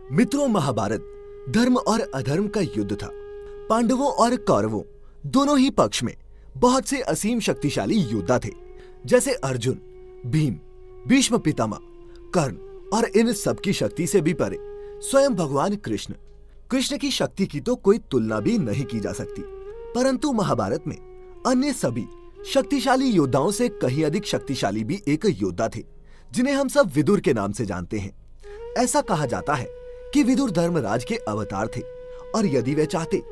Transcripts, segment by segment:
मित्रों, महाभारत धर्म और अधर्म का युद्ध था। पांडवों और कौरवों दोनों ही पक्ष में बहुत से असीम शक्तिशाली योद्धा थे, जैसे अर्जुन, भीम, भीष्म पितामह, कर्ण और इन सब की शक्ति से भी परे स्वयं भगवान कृष्ण। कृष्ण की शक्ति की तो कोई तुलना भी नहीं की जा सकती। परंतु महाभारत में अन्य सभी शक्तिशाली योद्धाओं से कहीं अधिक शक्तिशाली भी एक योद्धा थे, जिन्हें हम सब विदुर के नाम से जानते हैं। ऐसा कहा जाता है कि विदुर धर्मराज के अवतार थे और यदि वे चाहते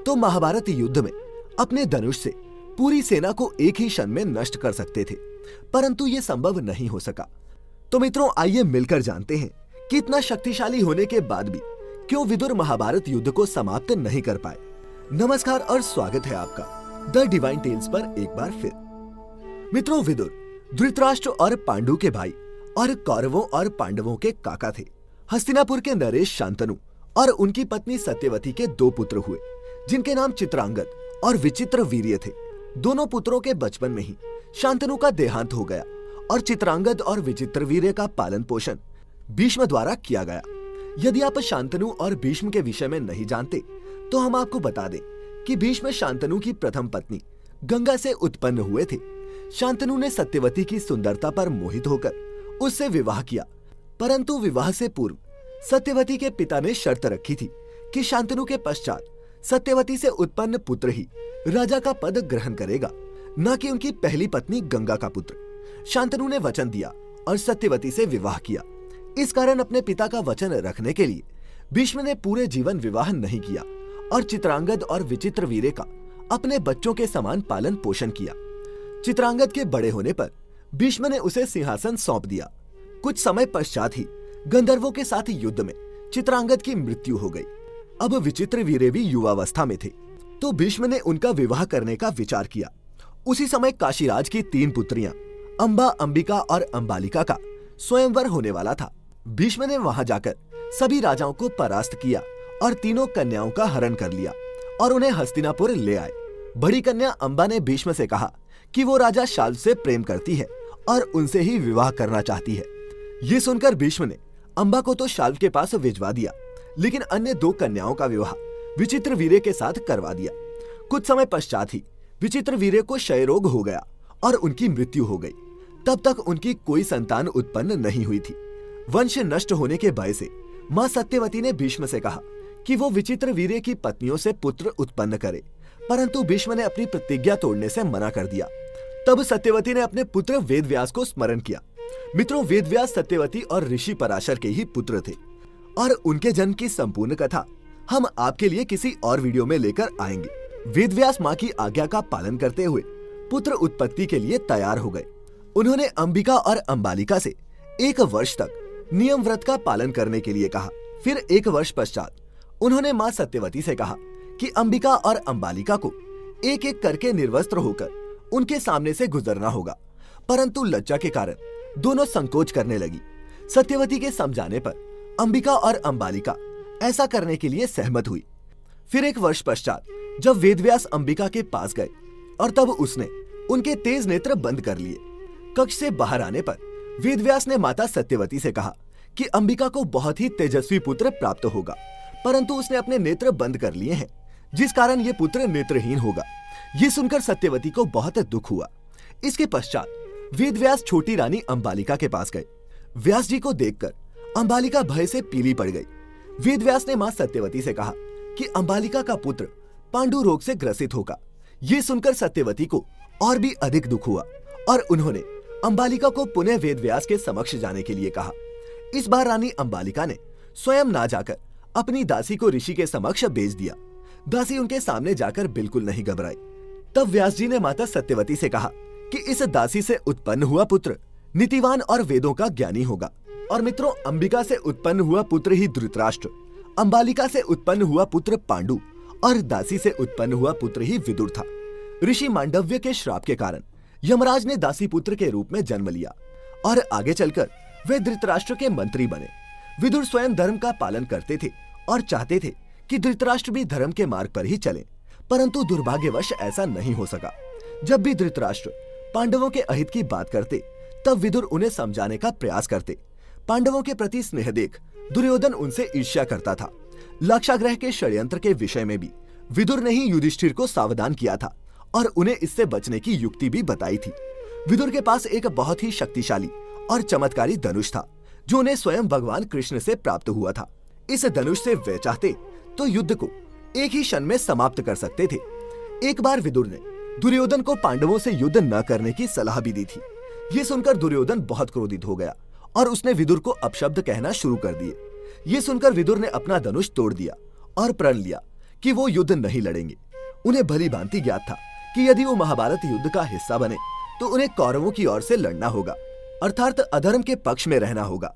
तो महाभारत युद्ध में अपने धनुष से पूरी सेना को एक ही क्षण में नष्ट कर सकते थे, परंतु यह संभव नहीं हो सका। तो मित्रों, आइए मिलकर जानते हैं कि इतना शक्तिशाली होने के बाद भी क्यों विदुर महाभारत युद्ध को समाप्त नहीं कर पाए। नमस्कार और स्वागत है आपका द डिवाइन टेल्स पर एक बार फिर। मित्रों, विदुर धृतराष्ट्र और पांडु के भाई और कौरवों और पांडवों के काका थे। हस्तिनापुर के नरेश शांतनु और उनकी पत्नी सत्यवती के दो पुत्र हुए, जिनके नाम चित्रांगद और विचित्र वीर्य थे। दोनों पुत्रों के बचपन में ही शांतनु का देहांत हो गया और चित्रांगद और विचित्र वीर्य का पालन पोषण भीष्म द्वारा किया गया। यदि आप शांतनु और भीष्म के विषय में नहीं जानते तो हम आपको बता दें कि भीष्म शांतनु की प्रथम पत्नी गंगा से उत्पन्न हुए थे। शांतनु ने सत्यवती की सुंदरता पर मोहित होकर उससे विवाह किया, परंतु विवाह से पूर्व सत्यवती के पिता ने शर्त रखी थी कि शांतनु के पश्चात सत्यवती से उत्पन्न पुत्र ही राजा का पद ग्रहण करेगा, न कि उनकी पहली पत्नी गंगा का पुत्र। शांतनु ने वचन दिया और सत्यवती से विवाह किया। इस कारण अपने पिता का वचन रखने के लिए भीष्म ने पूरे जीवन विवाह नहीं किया और चित्रांगद और विचित्र वीर्य का अपने बच्चों के समान पालन पोषण किया। चित्रांगद के बड़े होने पर भीष्म ने उसे सिंहासन सौंप दिया। कुछ समय पश्चात ही गंधर्वों के साथ युद्ध में चित्रांगद की मृत्यु हो गई। अब विचित्र वीर्य भी युवावस्था में थे, तो भीष्म ने उनका विवाह करने का विचार किया। उसी समय काशीराज की 3 पुत्रियां अंबा, अंबिका और अंबालिका का स्वयंवर होने वाला था। भीष्म ने वहां जाकर सभी राजाओं को परास्त किया और तीनों कन्याओं का हरण कर लिया और उन्हें हस्तिनापुर ले आए। बड़ी कन्या अंबा ने भीष्म से कहा कि वो राजा शाल्व से प्रेम करती है और उनसे ही विवाह करना चाहती है। ये सुनकर भीष्म ने अंबा को तो शाल्व के पास भिजवा दिया, लेकिन अन्य 2 कन्याओं का विवाह विचित्र वीर्य के साथ करवा दिया। कुछ समय पश्चात ही विचित्र वीर्य को क्षय रोग हो गया और उनकी मृत्यु हो गई। तब तक उनकी कोई संतान उत्पन्न नहीं हुई थी। वंश नष्ट होने के भय से मां सत्यवती ने भीष्म से कहा कि वो विचित्र वीर्य की पत्नियों से पुत्र उत्पन्न करे, परंतु भीष्म ने अपनी प्रतिज्ञा तोड़ने से मना कर दिया। तब सत्यवती ने अपने पुत्र वेदव्यास को स्मरण किया। मित्रों, वेदव्यास सत्यवती और ऋषि पराशर के ही पुत्र थे और उनके जन्म की संपूर्ण कथा हम आपके लिए किसी और वीडियो में लेकर आएंगे। वेदव्यास मां की आज्ञा का पालन करते हुए पुत्र उत्पत्ति के लिए तैयार हो गए। उन्होंने अंबिका और अंबालिका से 1 वर्ष तक नियम व्रत का पालन करने के लिए कहा। फिर 1 वर्ष पश्चात उन्होंने मां सत्यवती से कहा कि अंबिका और अंबालिका को एक एक करके निर्वस्त्र होकर उनके सामने से गुजरना होगा, परंतु लज्जा के कारण दोनों संकोच करने लगी। सत्यवती के समझाने पर अंबिका और अंबालिका ऐसा करने के लिए सहमत हुई। फिर 1 वर्ष पश्चात जब वेदव्यास अंबिका के पास गए और तब उसने उनके तेज नेत्र बंद कर लिए। कक्ष से बाहर आने पर वेदव्यास ने माता सत्यवती से कहा कि अंबिका को बहुत ही तेजस्वी पुत्र प्राप्त होगा, परंतु उसने अपने नेत्र बंद कर लिए हैं, जिस कारण ये पुत्र नेत्रहीन होगा। ये सुनकर सत्यवती को बहुत दुख हुआ। इसके पश्चात वेदव्यास छोटी रानी अंबालिका के पास गए। व्यास जी को देखकर अंबालिका भय से पीली पड़ गई। वेदव्यास ने मां सत्यवती से कहा कि अंबालिका का पुत्र पांडु रोग से ग्रसित होगा। ये सुनकर सत्यवती को और भी अधिक दुख हुआ और उन्होंने अंबालिका को पुनः वेदव्यास के समक्ष जाने के लिए कहा। इस बार रानी अंबालिका ने स्वयं ना जाकर अपनी दासी को ऋषि के समक्ष भेज दिया। दासी उनके सामने जाकर बिल्कुल नहीं घबराई। तब व्यास जी ने माता सत्यवती से कहा कि इस दासी से उत्पन्न हुआ पुत्र नीतिवान और वेदों का ज्ञानी होगा। और मित्रों, अंबिका से उत्पन्न हुआ पुत्र ही धृतराष्ट्र, अंबालिका से उत्पन्न हुआ पुत्र पांडु और दासी से उत्पन्न हुआ पुत्र ही विदुर था। ऋषि मांडव्य के श्राप के कारण यमराज ने दासी पुत्र के रूप में जन्म लिया और आगे चलकर वे धृतराष्ट्र के मंत्री बने। विदुर स्वयं धर्म का पालन करते थे और चाहते थे कि धृतराष्ट्र भी धर्म के मार्ग पर ही चले, परंतु दुर्भाग्यवश ऐसा नहीं हो सका। जब भी धृतराष्ट्र पांडवों के अहित की बात करते, तब विदुर उन्हें समझाने का प्रयास करते। पांडवों के प्रति स्नेह देख दुर्योधन उनसे ईर्ष्या करता था। लाक्षागृह के षड्यंत्र के विषय में भी विदुर ने ही युधिष्ठिर को सावधान किया था और उन्हें इससे बचने की युक्ति भी बताई थी। विदुर के पास एक बहुत ही शक्तिशाली और चमत्कारी धनुष था जो उन्हें स्वयं भगवान कृष्ण से प्राप्त हुआ था। इस धनुष से वे चाहते तो युद्ध को एक ही क्षण में समाप्त कर सकते थे। एक बार विदुर ने दुर्योधन को पांडवों से युद्ध न करने की सलाह भी दी थी। ये सुनकर दुर्योधन बहुत क्रोधित हो गया और उसने विदुर को अपशब्द कहना शुरू कर दिए। ये सुनकर विदुर ने अपना धनुष तोड़ दिया और प्रण लिया कि वो युद्ध नहीं लड़ेंगे। उन्हें भली भांति ज्ञात था कि यदि वो महाभारत युद्ध का हिस्सा बने तो उन्हें कौरवों की ओर से लड़ना होगा, अर्थात अधर्म के पक्ष में रहना होगा।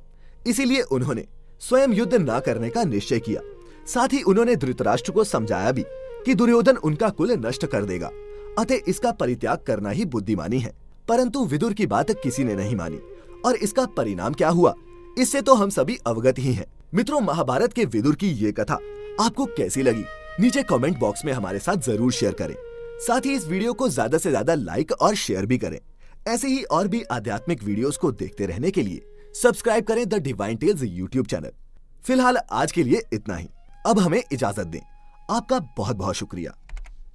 इसीलिए उन्होंने स्वयं युद्ध न करने का निश्चय किया। साथ ही उन्होंने धृतराष्ट्र को समझाया भी कि दुर्योधन उनका कुल नष्ट कर देगा, अतः इसका परित्याग करना ही बुद्धिमानी है। परंतु विदुर की बात किसी ने नहीं मानी और इसका परिणाम क्या हुआ इससे तो हम सभी अवगत ही हैं। मित्रों, महाभारत के विदुर की ये कथा आपको कैसी लगी नीचे कमेंट बॉक्स में हमारे साथ जरूर शेयर करें। साथ ही इस वीडियो को ज्यादा से ज्यादा लाइक और शेयर भी करें। ऐसे ही और भी आध्यात्मिक वीडियोस को देखते रहने के लिए सब्सक्राइब करें the divine tales YouTube channel. फिलहाल आज के लिए इतना ही। अब हमें इजाजत दें। आपका बहुत बहुत शुक्रिया।